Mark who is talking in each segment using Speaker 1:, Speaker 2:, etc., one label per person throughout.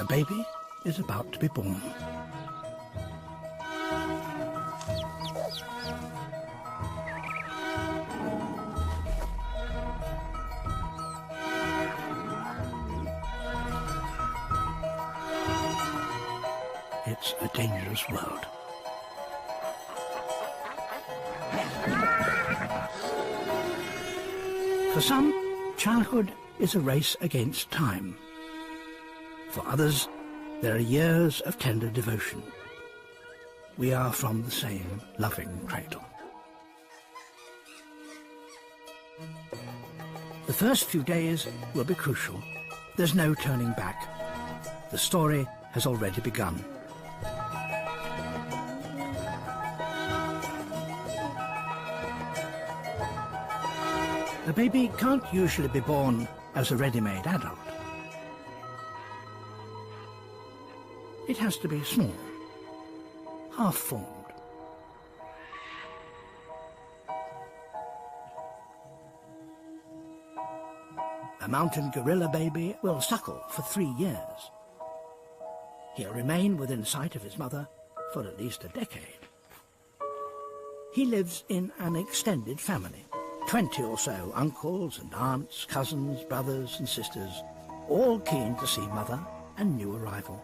Speaker 1: A baby is about to be born. It's a dangerous world. For some, childhood is a race against time. For others, there are years of tender devotion. We are from the same loving cradle. The first few days will be crucial. There's no turning back. The story has already begun. A baby can't usually be born as a ready-made adult. It has to be small, half-formed. A mountain gorilla baby will suckle for 3 years. He'll remain within sight of his mother for at least a decade. He lives in an extended family, 20 or so uncles and aunts, cousins, brothers and sisters, all keen to see mother and new arrival.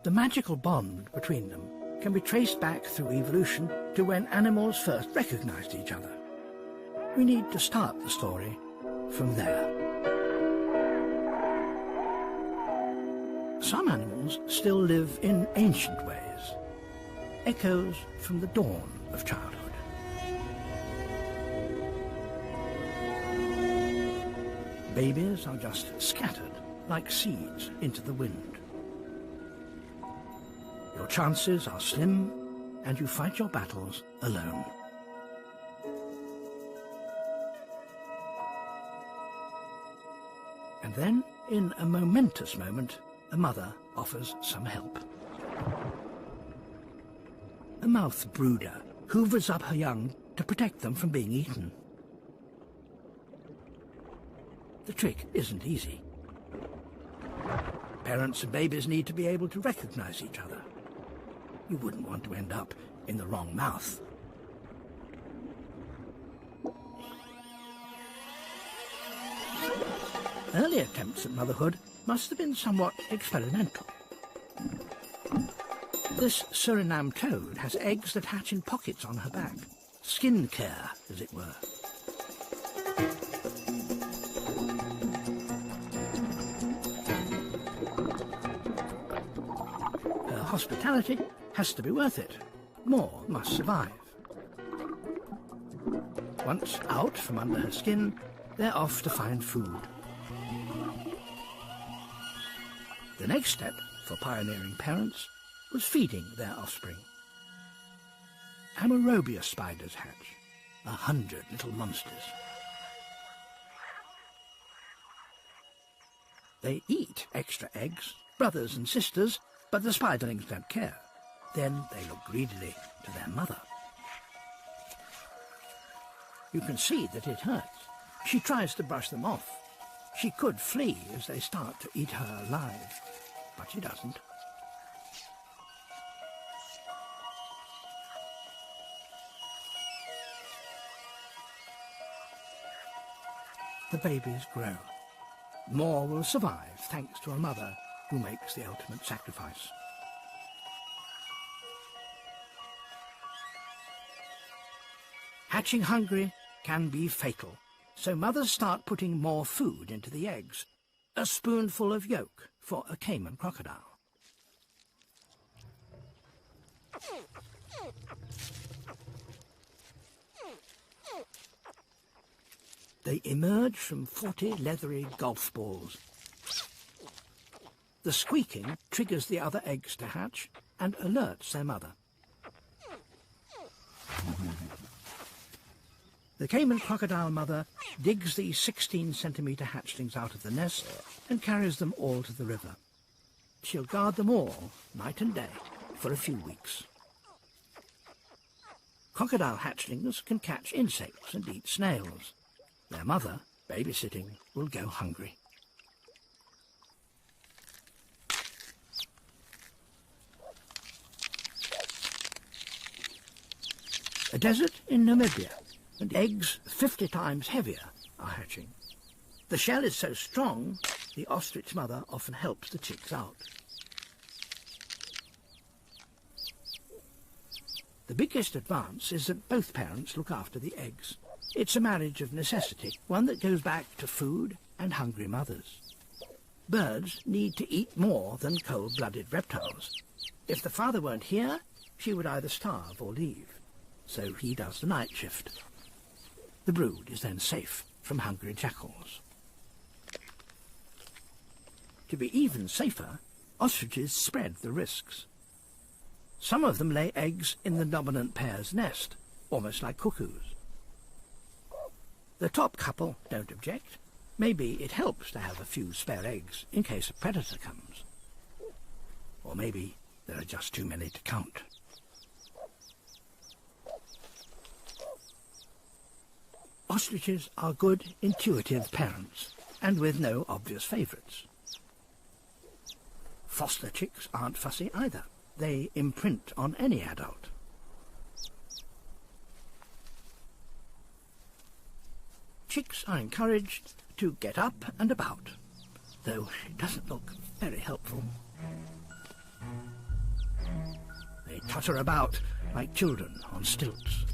Speaker 1: The magical bond between them can be traced back through evolution to when animals first recognized each other. We need to start the story from there. Some animals still live in ancient ways, echoes from the dawn of childhood. Babies are just scattered like seeds into the wind. Your chances are slim, and you fight your battles alone. And then, in a momentous moment, a mother offers some help. A mouth brooder hoovers up her young to protect them from being eaten. The trick isn't easy. Parents and babies need to be able to recognize each other. You wouldn't want to end up in the wrong mouth. Early attempts at motherhood must have been somewhat experimental. This Suriname toad has eggs that hatch in pockets on her back. Skin care, as it were. Her hospitality has to be worth it. More must survive. Once out from under her skin, they're off to find food. The next step for pioneering parents was feeding their offspring. Amarobia spiders hatch, 100 little monsters. They eat extra eggs, brothers and sisters, but the spiderlings don't care. Then they look greedily to their mother. You can see that it hurts. She tries to brush them off. She could flee as they start to eat her alive, but she doesn't. The babies grow. More will survive thanks to a mother who makes the ultimate sacrifice. Hatching hungry can be fatal, so mothers start putting more food into the eggs. A spoonful of yolk for a caiman crocodile. They emerge from 40 leathery golf balls. The squeaking triggers the other eggs to hatch and alerts their mother. The Cayman crocodile mother digs the 16-centimetre hatchlings out of the nest and carries them all to the river. She'll guard them all, night and day, for a few weeks. Crocodile hatchlings can catch insects and eat snails. Their mother, babysitting, will go hungry. A desert in Namibia, and eggs 50 times heavier are hatching. The shell is so strong, the ostrich mother often helps the chicks out. The biggest advance is that both parents look after the eggs. It's a marriage of necessity, one that goes back to food and hungry mothers. Birds need to eat more than cold-blooded reptiles. If the father weren't here, she would either starve or leave. So he does the night shift. The brood is then safe from hungry jackals. To be even safer, ostriches spread the risks. Some of them lay eggs in the dominant pair's nest, almost like cuckoos. The top couple don't object. Maybe it helps to have a few spare eggs in case a predator comes. Or maybe there are just too many to count. Ostriches are good, intuitive parents, and with no obvious favourites. Foster chicks aren't fussy either. They imprint on any adult. Chicks are encouraged to get up and about, though it doesn't look very helpful. They totter about like children on stilts.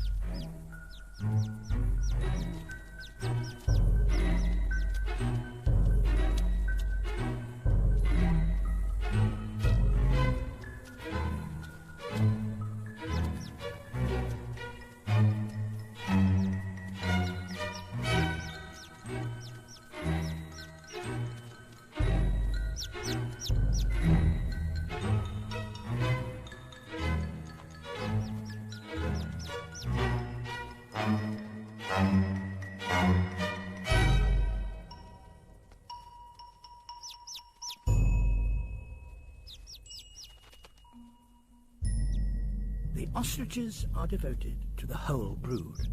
Speaker 1: The ostriches are devoted to the whole brood,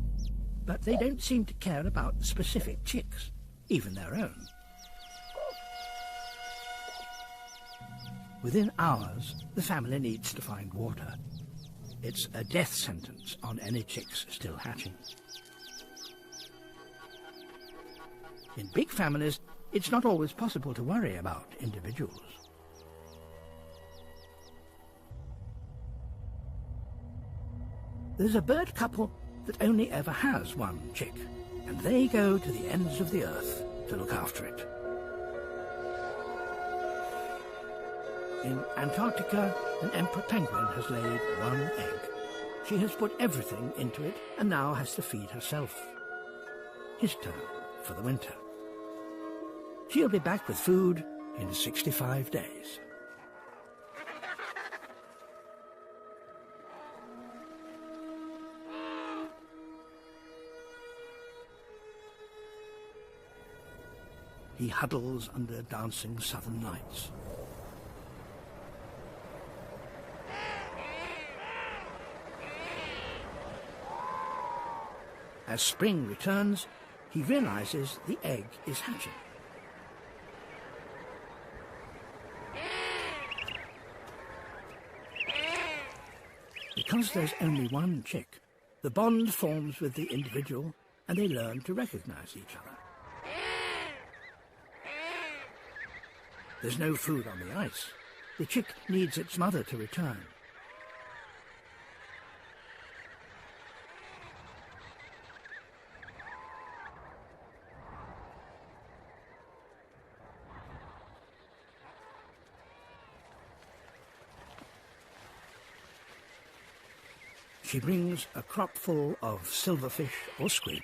Speaker 1: but they don't seem to care about specific chicks, even their own. Within hours, the family needs to find water. It's a death sentence on any chicks still hatching. In big families, it's not always possible to worry about individuals. There's a bird couple that only ever has one chick, and they go to the ends of the earth to look after it. In Antarctica, an emperor penguin has laid one egg. She has put everything into it and now has to feed herself. His turn for the winter. She'll be back with food in 65 days. He huddles under dancing southern lights. As spring returns, he realizes the egg is hatching. Because there's only one chick, the bond forms with the individual and they learn to recognize each other. There's no food on the ice. The chick needs its mother to return. She brings a crop full of silverfish or squid.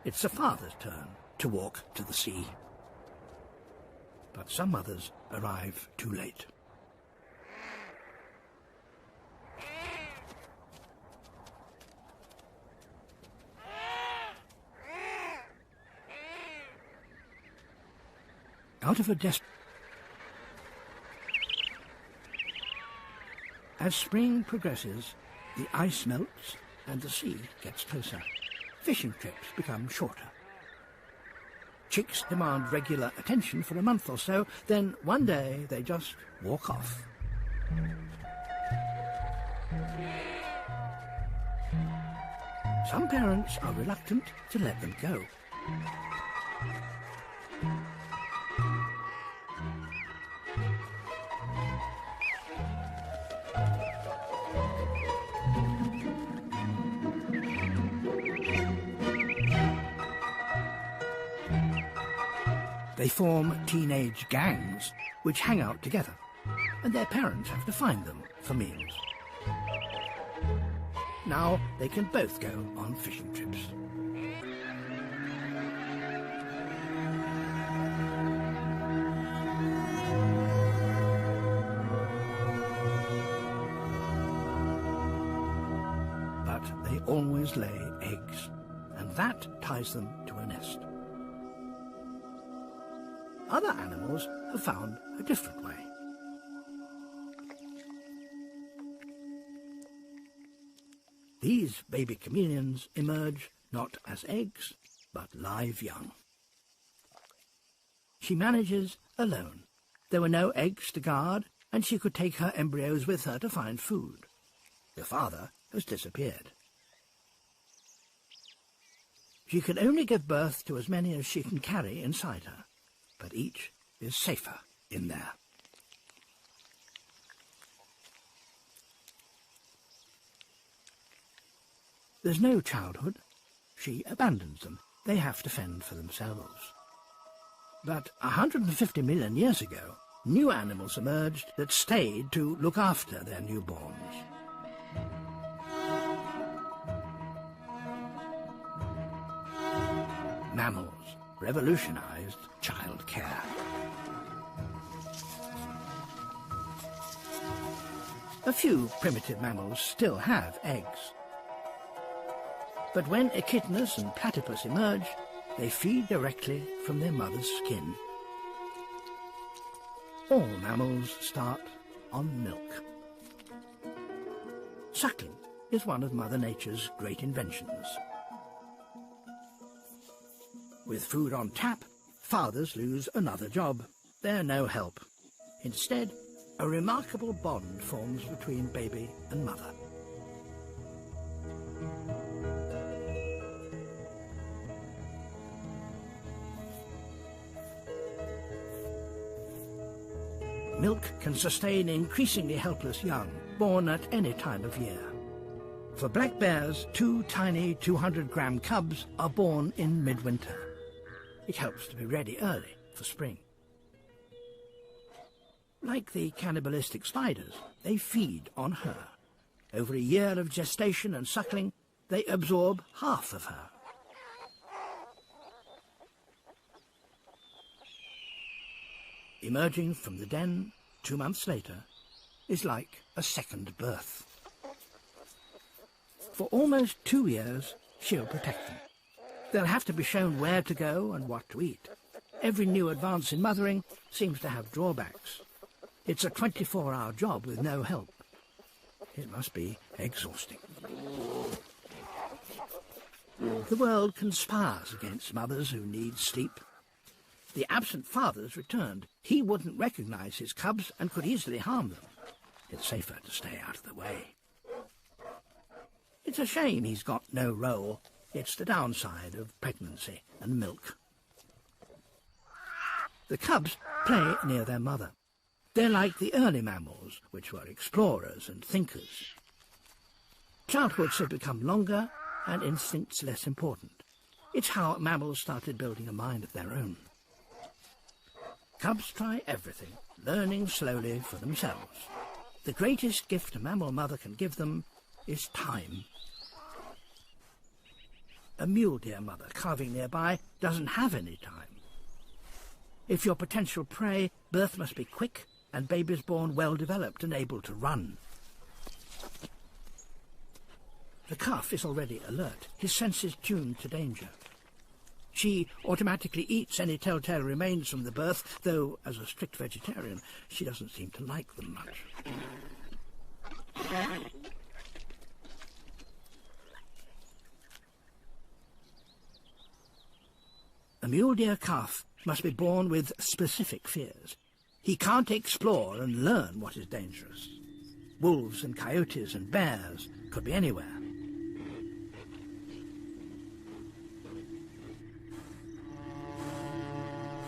Speaker 1: It's the father's turn to walk to the sea. But some mothers arrive too late. Out of a As spring progresses, the ice melts and the sea gets closer. Fishing trips become shorter. Chicks demand regular attention for a month or so, then one day they just walk off. Some parents are reluctant to let them go. They form teenage gangs which hang out together, and their parents have to find them for meals. Now they can both go on fishing trips. But they always lay eggs, and that ties them to a nest. Other animals have found a different way. These baby chameleons emerge not as eggs, but live young. She manages alone. There were no eggs to guard, and she could take her embryos with her to find food. The father has disappeared. She can only give birth to as many as she can carry inside her, but each is safer in there. There's no childhood. She abandons them. They have to fend for themselves. But 150 million years ago, new animals emerged that stayed to look after their newborns. Mammals revolutionized child care. A few primitive mammals still have eggs. But when echidnas and platypus emerge, they feed directly from their mother's skin. All mammals start on milk. Suckling is one of Mother Nature's great inventions. With food on tap, fathers lose another job. They're no help. Instead, a remarkable bond forms between baby and mother. Milk can sustain increasingly helpless young, born at any time of year. For black bears, 2 tiny 200-gram cubs are born in midwinter. It helps to be ready early for spring. Like the cannibalistic spiders, they feed on her. Over a year of gestation and suckling, they absorb half of her. Emerging from the den 2 months later is like a second birth. For almost 2 years, she'll protect them. They'll have to be shown where to go and what to eat. Every new advance in mothering seems to have drawbacks. It's a 24-hour job with no help. It must be exhausting. The world conspires against mothers who need sleep. The absent father's returned. He wouldn't recognize his cubs and could easily harm them. It's safer to stay out of the way. It's a shame he's got no role. It's the downside of pregnancy and milk. The cubs play near their mother. They're like the early mammals, which were explorers and thinkers. Childhoods have become longer and instincts less important. It's how mammals started building a mind of their own. Cubs try everything, learning slowly for themselves. The greatest gift a mammal mother can give them is time. A mule deer mother calving nearby doesn't have any time. If you're potential prey, birth must be quick and babies born well developed and able to run. The calf is already alert, his senses tuned to danger. She automatically eats any telltale remains from the birth, though, as a strict vegetarian, she doesn't seem to like them much. A mule deer calf must be born with specific fears. He can't explore and learn what is dangerous. Wolves and coyotes and bears could be anywhere.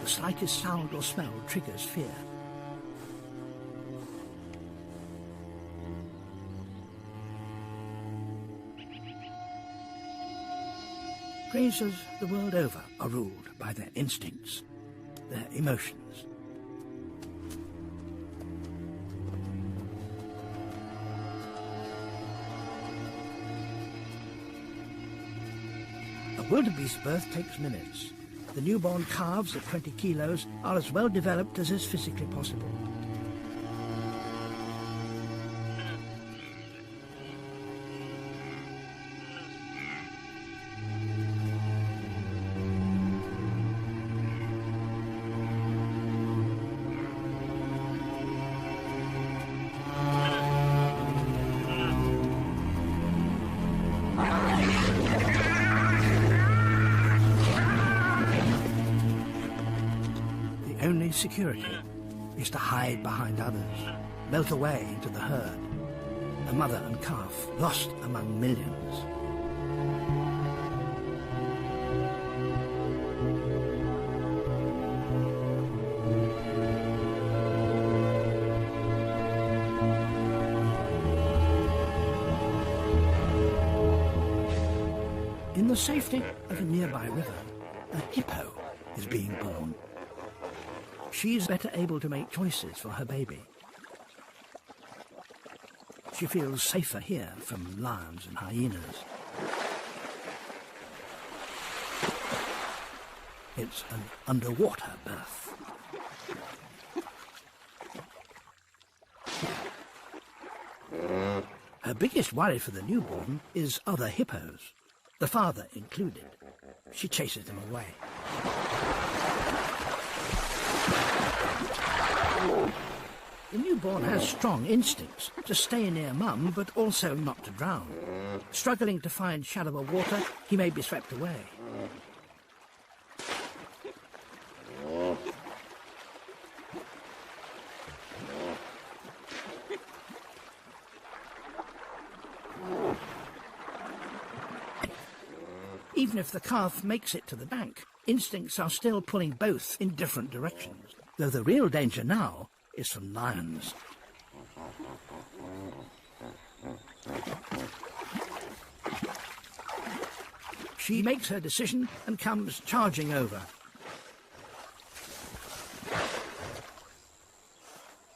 Speaker 1: The slightest sound or smell triggers fear. Grazers the world over are ruled by their instincts, their emotions. A wildebeest birth takes minutes. The newborn calves at 20 kilos are as well developed as is physically possible. Security is to hide behind others, melt away into the herd, a mother and calf lost among millions. In the safety of a nearby river, a hippo is being born. She's better able to make choices for her baby. She feels safer here from lions and hyenas. It's an underwater birth. Her biggest worry for the newborn is other hippos, the father included. She chases them away. The newborn has strong instincts to stay near mum, but also not to drown. Struggling to find shallower water, he may be swept away. Even if the calf makes it to the bank, instincts are still pulling both in different directions, though the real danger now is from lions. She makes her decision and comes charging over.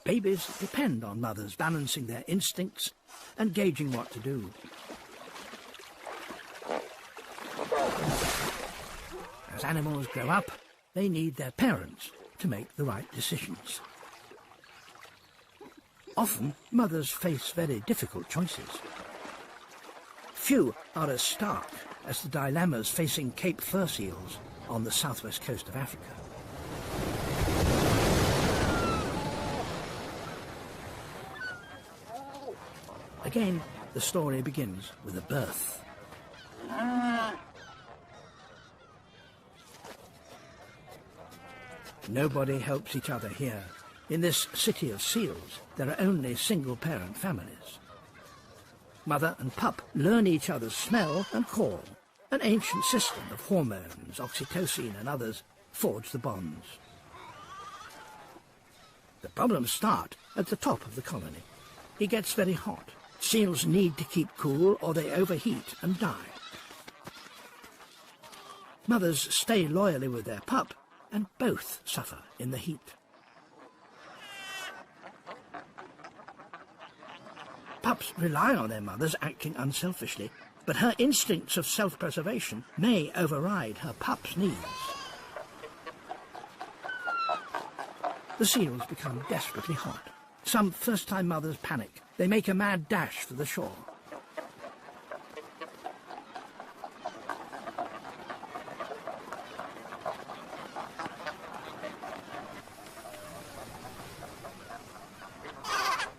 Speaker 1: Babies depend on mothers balancing their instincts and gauging what to do. As animals grow up, they need their parents to make the right decisions. Often, mothers face very difficult choices. Few are as stark as the dilemmas facing Cape fur seals on the southwest coast of Africa. Again, the story begins with a birth. Nobody helps each other here. In this city of seals, there are only single-parent families. Mother and pup learn each other's smell and call. An ancient system of hormones, oxytocin and others, forge the bonds. The problems start at the top of the colony. It gets very hot. Seals need to keep cool or they overheat and die. Mothers stay loyally with their pup, and both suffer in the heat. Pups rely on their mothers acting unselfishly, but her instincts of self-preservation may override her pup's needs. The seals become desperately hot. Some first-time mothers panic. They make a mad dash for the shore.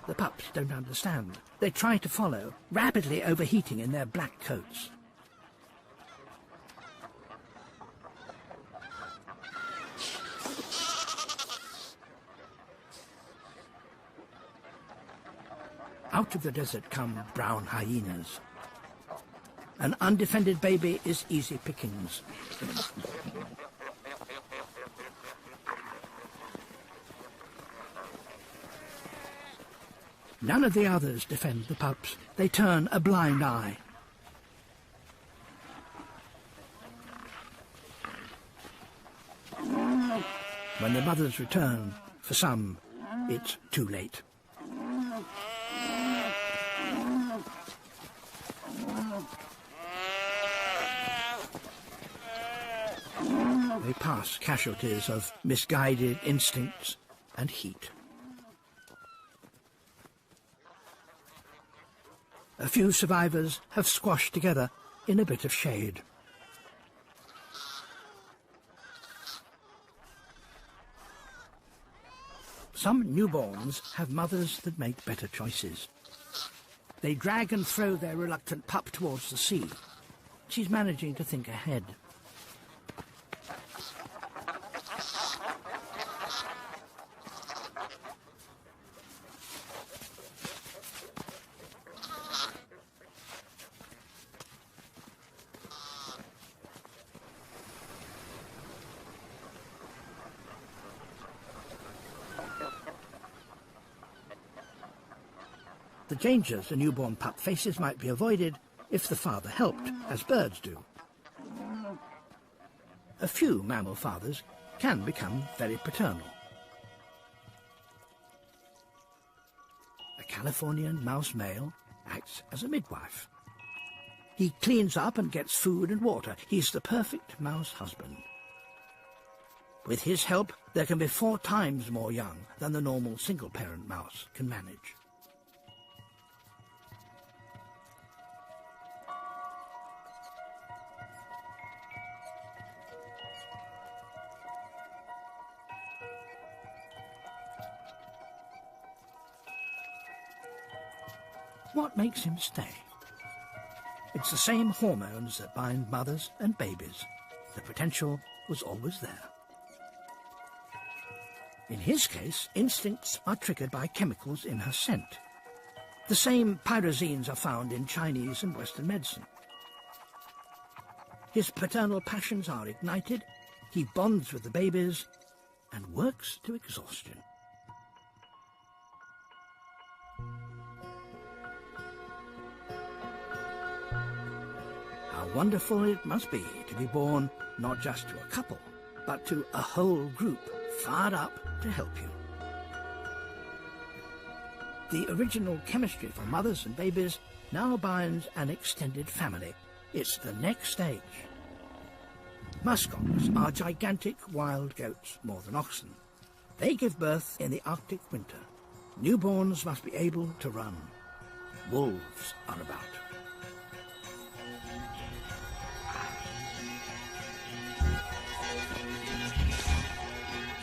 Speaker 1: The pups don't understand. They try to follow, rapidly overheating in their black coats. Out of the desert come brown hyenas. An undefended baby is easy pickings. None of the others defend the pups. They turn a blind eye. When the mothers return, for some, it's too late. They pass casualties of misguided instincts and heat. A few survivors have squashed together in a bit of shade. Some newborns have mothers that make better choices. They drag and throw their reluctant pup towards the sea. She's managing to think ahead. The dangers a newborn pup faces might be avoided if the father helped, as birds do. A few mammal fathers can become very paternal. A Californian mouse male acts as a midwife. He cleans up and gets food and water. He's the perfect mouse husband. With his help, there can be 4 times more young than the normal single-parent mouse can manage. What makes him stay? It's the same hormones that bind mothers and babies. The potential was always there. In his case, instincts are triggered by chemicals in her scent. The same pyrazines are found in Chinese and Western medicine. His paternal passions are ignited, he bonds with the babies, and works to exhaustion. How wonderful it must be to be born not just to a couple, but to a whole group fired up to help you. The original chemistry for mothers and babies now binds an extended family. It's the next stage. Muskox are gigantic wild goats, more than oxen. They give birth in the Arctic winter. Newborns must be able to run. Wolves are about.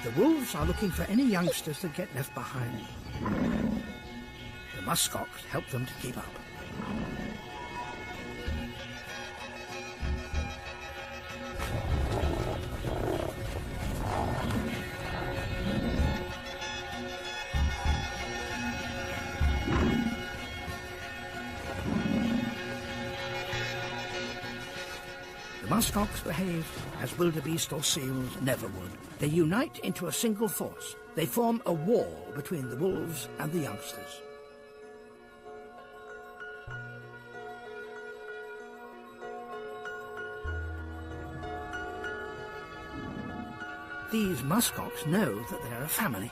Speaker 1: The wolves are looking for any youngsters that get left behind. The muskox help them to keep up. The muskox behave as wildebeest or seals never would. They unite into a single force. They form a wall between the wolves and the youngsters. These muskox know that they are a family.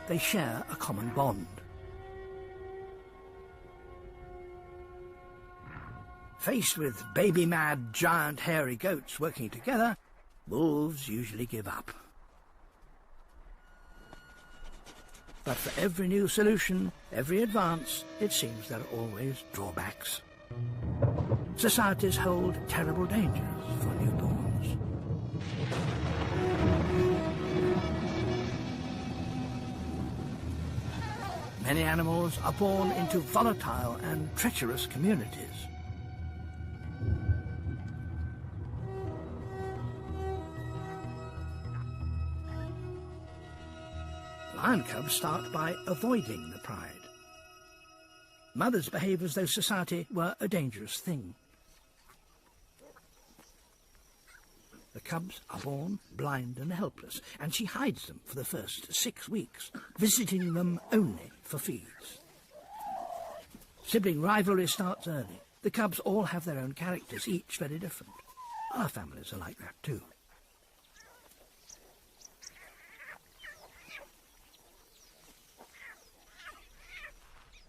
Speaker 1: They share a common bond. Faced with baby-mad, giant, hairy goats working together, wolves usually give up. But for every new solution, every advance, it seems there are always drawbacks. Societies hold terrible dangers for newborns. Many animals are born into volatile and treacherous communities. Lion cubs start by avoiding the pride. Mothers behave as though society were a dangerous thing. The cubs are born blind and helpless, and she hides them for the first 6 weeks, visiting them only for feeds. Sibling rivalry starts early. The cubs all have their own characters, each very different. Our families are like that too.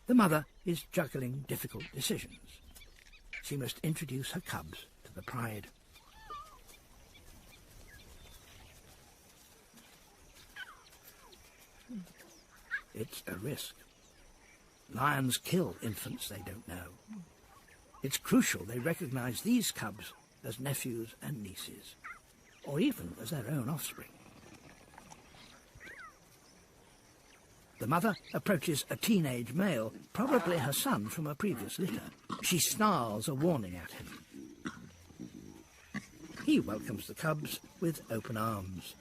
Speaker 1: The mother is juggling difficult decisions. She must introduce her cubs to the pride. It's a risk. Lions kill infants they don't know. It's crucial they recognize these cubs as nephews and nieces, or even as their own offspring. The mother approaches a teenage male, probably her son from a previous litter. She snarls a warning at him. He welcomes the cubs with open arms.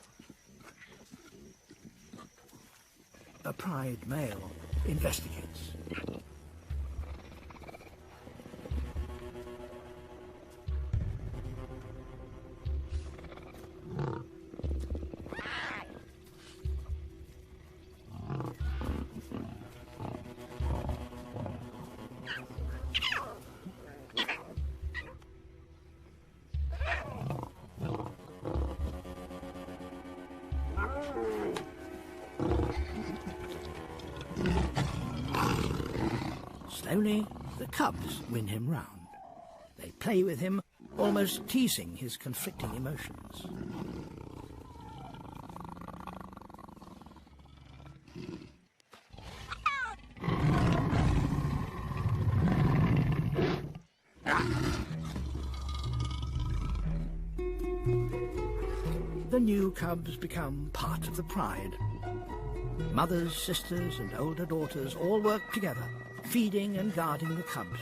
Speaker 1: A pride male investigates. Slowly, the cubs win him round. They play with him, almost teasing his conflicting emotions. The new cubs become part of the pride. Mothers, sisters, and older daughters all work together, feeding and guarding the cubs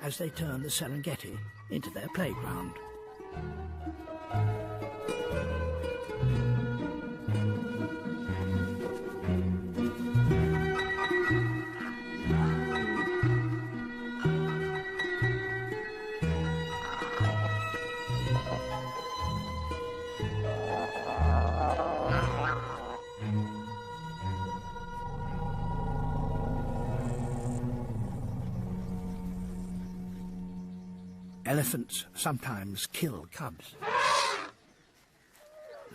Speaker 1: as they turn the Serengeti into their playground. Elephants sometimes kill cubs.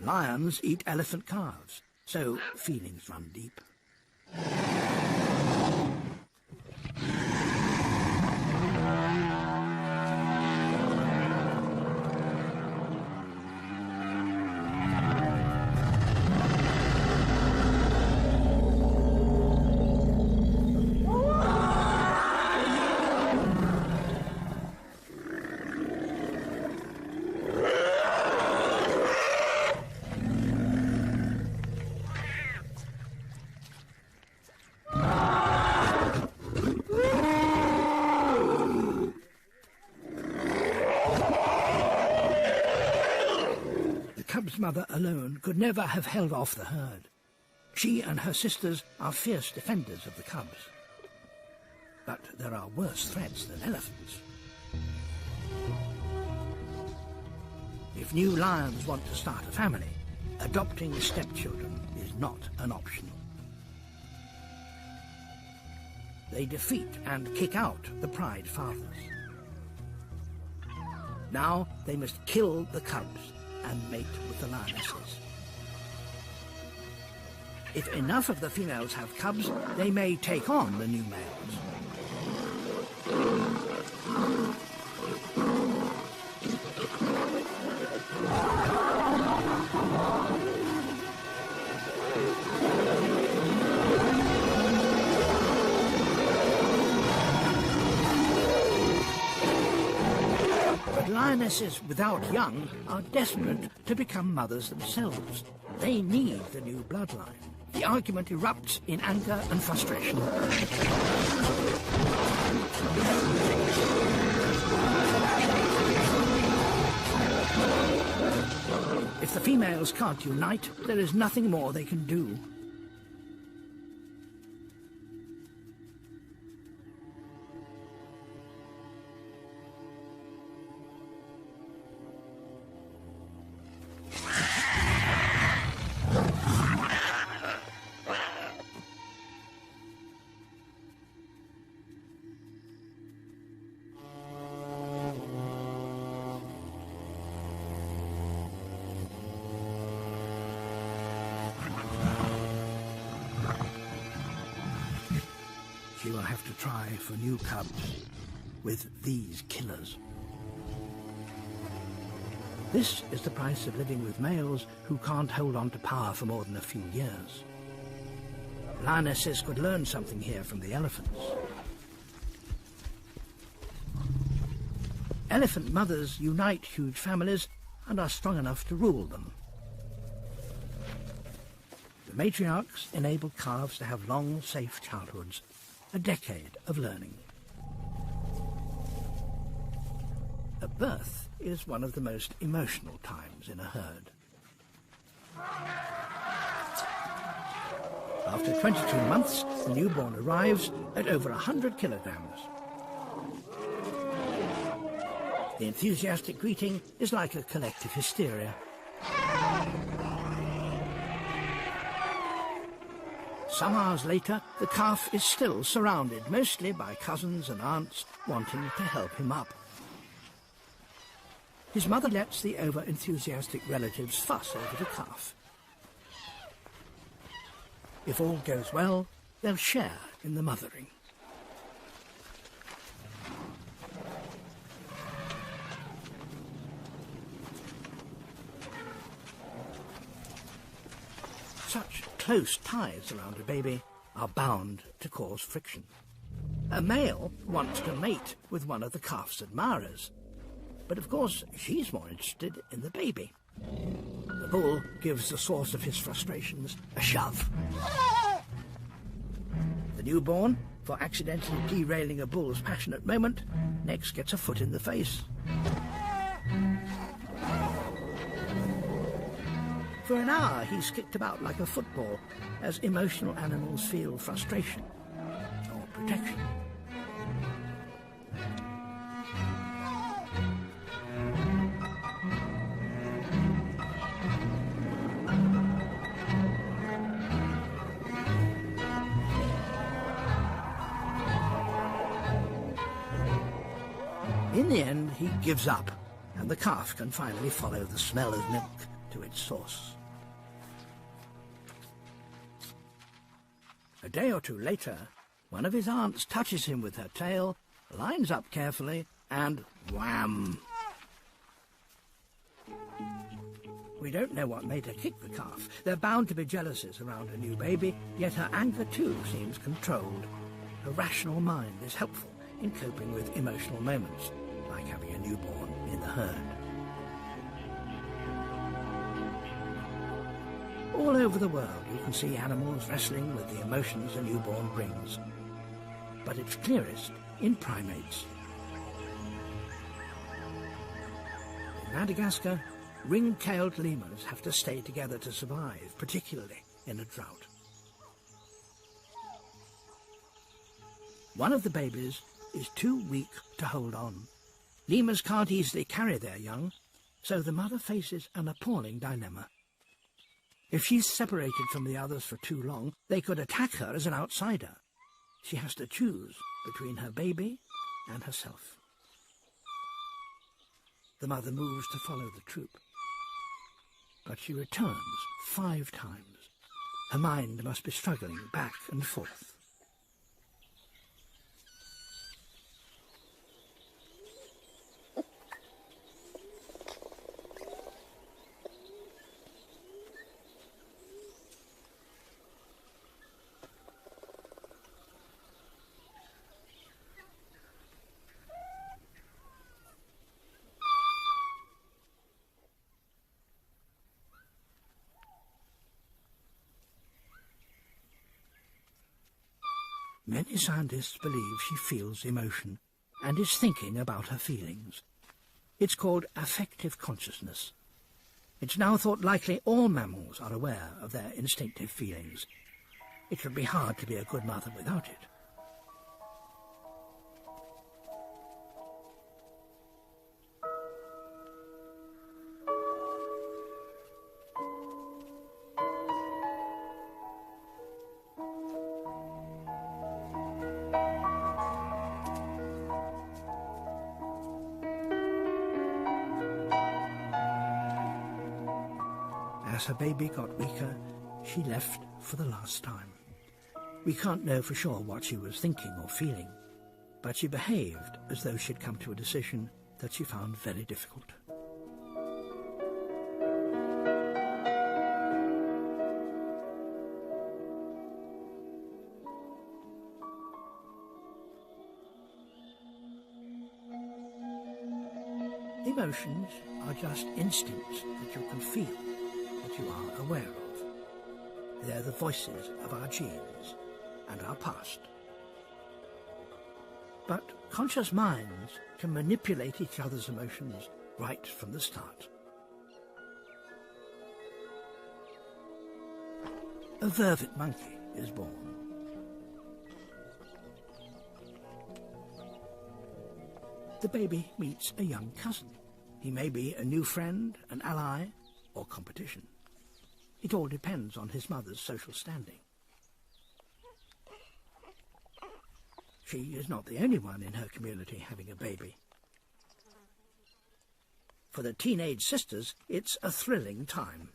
Speaker 1: Lions eat elephant calves, so feelings run deep. The cub's mother alone could never have held off the herd. She and her sisters are fierce defenders of the cubs. But there are worse threats than elephants. If new lions want to start a family, adopting stepchildren is not an option. They defeat and kick out the pride fathers. Now they must kill the cubs and mate with the lionesses. If enough of the females have cubs, they may take on the new males. But lionesses without young are desperate to become mothers themselves. They need the new bloodline The argument erupts in anger and frustration. If the females can't unite, there is nothing more they can do. She will have to try for new cubs with these killers. This is the price of living with males who can't hold on to power for more than a few years. Lionesses could learn something here from the elephants. Elephant mothers unite huge families and are strong enough to rule them. The matriarchs enable calves to have long, safe childhoods, a decade of learning. A birth is one of the most emotional times in a herd. After 22 months, the newborn arrives at over 100 kilograms. The enthusiastic greeting is like a collective hysteria. Some hours later, the calf is still surrounded, mostly by cousins and aunts wanting to help him up. His mother lets the over-enthusiastic relatives fuss over the calf. If all goes well, they'll share in the mothering. Such close ties around a baby are bound to cause friction. A male wants to mate with one of the calf's admirers, but of course she's more interested in the baby. The bull gives the source of his frustrations a shove. The newborn, for accidentally derailing a bull's passionate moment, next gets a foot in the face. For an hour, he's kicked about like a football, as emotional animals feel frustration or protection. In the end, he gives up, and the calf can finally follow the smell of milk to its source. A day or two later, one of his aunts touches him with her tail, lines up carefully, and wham! We don't know what made her kick the calf. There are bound to be jealousies around a new baby, yet her anger too seems controlled. Her rational mind is helpful in coping with emotional moments, like having a newborn in the herd. All over the world you can see animals wrestling with the emotions a newborn brings, but it's clearest in primates. In Madagascar, ring-tailed lemurs have to stay together to survive, particularly in a drought. One of the babies is too weak to hold on. Lemurs can't easily carry their young, so the mother faces an appalling dilemma. If she's separated from the others for too long, they could attack her as an outsider. She has to choose between her baby and herself. The mother moves to follow the troop, but she returns 5 times. Her mind must be struggling back and forth. Many scientists believe she feels emotion and is thinking about her feelings. It's called affective consciousness. It's now thought likely all mammals are aware of their instinctive feelings. It would be hard to be a good mother without it. As her baby got weaker, she left for the last time. We can't know for sure what she was thinking or feeling, but she behaved as though she'd come to a decision that she found very difficult. Emotions are just instincts that you can feel, that you are aware of. They're the voices of our genes and our past. But conscious minds can manipulate each other's emotions right from the start. A vervet monkey is born. The baby meets a young cousin. He may be a new friend, an ally, or competition. It all depends on his mother's social standing. She is not the only one in her community having a baby. For the teenage sisters, it's a thrilling time.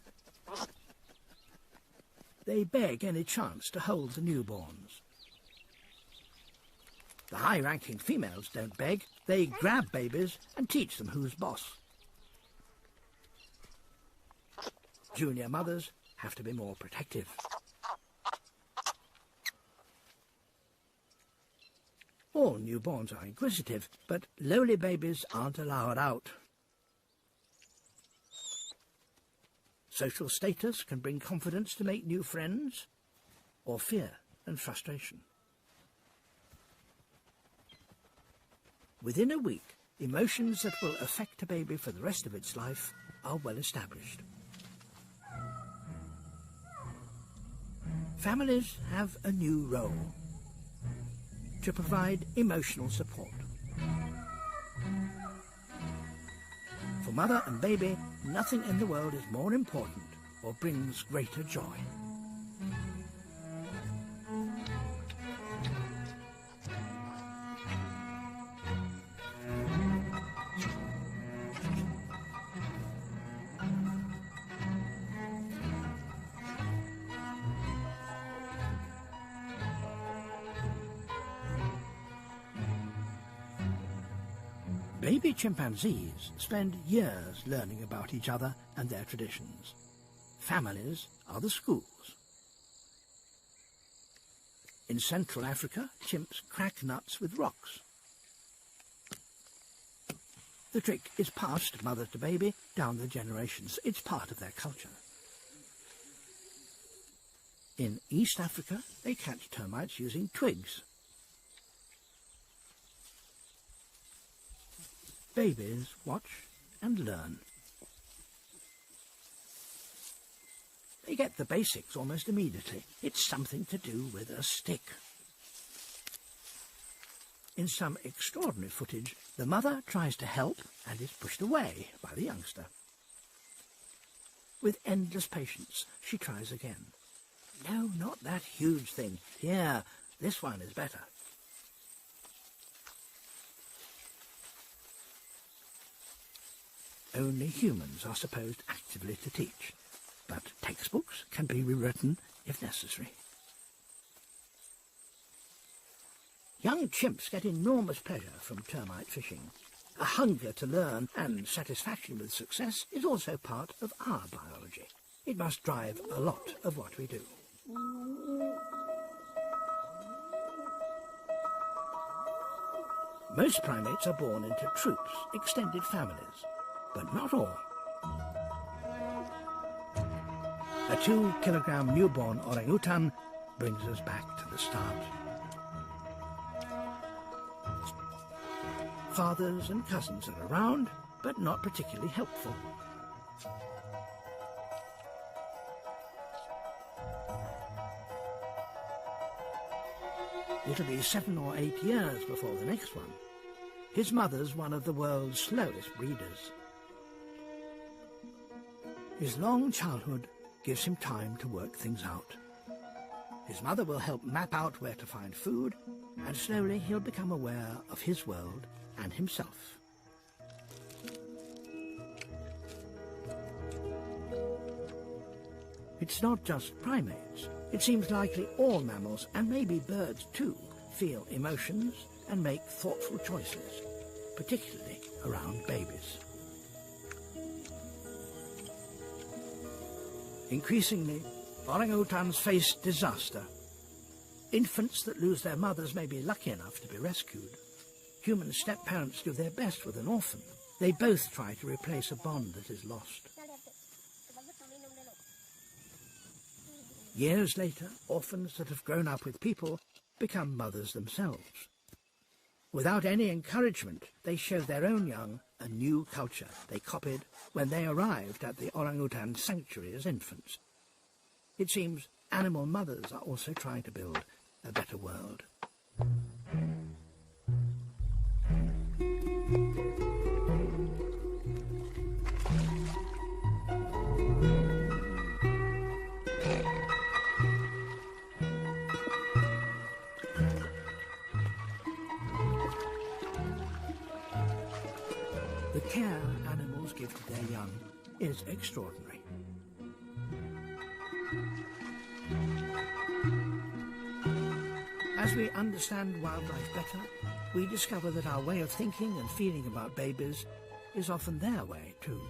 Speaker 1: They beg any chance to hold the newborns. The high-ranking females don't beg. They grab babies and teach them who's boss. Junior mothers have to be more protective. All newborns are inquisitive, but lowly babies aren't allowed out. Social status can bring confidence to make new friends, or fear and frustration. Within a week, emotions that will affect a baby for the rest of its life are well established. Families have a new role: to provide emotional support. For mother and baby, nothing in the world is more important or brings greater joy. Baby chimpanzees spend years learning about each other and their traditions. Families are the schools. In Central Africa, chimps crack nuts with rocks. The trick is passed mother to baby down the generations. It's part of their culture. In East Africa, they catch termites using twigs. Babies watch and learn. They get the basics almost immediately. It's something to do with a stick. In some extraordinary footage, the mother tries to help and is pushed away by the youngster. With endless patience, she tries again. No, not that huge thing. Here, this one is better. Only humans are supposed actively to teach, but textbooks can be rewritten if necessary. Young chimps get enormous pleasure from termite fishing. A hunger to learn and satisfaction with success is also part of our biology. It must drive a lot of what we do. Most primates are born into troops, extended families, but not all. A 2-kilogram newborn orangutan brings us back to the start. Fathers and cousins are around, but not particularly helpful. It'll be 7 or 8 years before the next one. His mother's one of the world's slowest breeders. His long childhood gives him time to work things out. His mother will help map out where to find food, and slowly he'll become aware of his world and himself. It's not just primates. It seems likely all mammals, and maybe birds too, feel emotions and make thoughtful choices, particularly around babies. Increasingly, orangutans face disaster. Infants that lose their mothers may be lucky enough to be rescued. Human step-parents do their best with an orphan. They both try to replace a bond that is lost. Years later, orphans that have grown up with people become mothers themselves. Without any encouragement, they show their own young a new culture they copied when they arrived at the orangutan sanctuary as infants. It seems animal mothers are also trying to build a better world. The care animals give to their young is extraordinary. As we understand wildlife better, we discover that our way of thinking and feeling about babies is often their way too.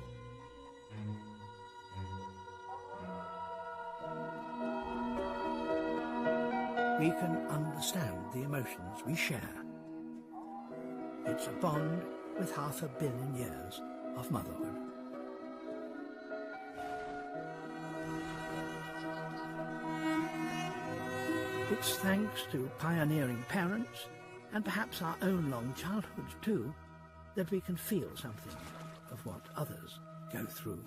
Speaker 1: We can understand the emotions we share. It's a bond with 500 million years of motherhood. It's thanks to pioneering parents, and perhaps our own long childhoods too, that we can feel something of what others go through.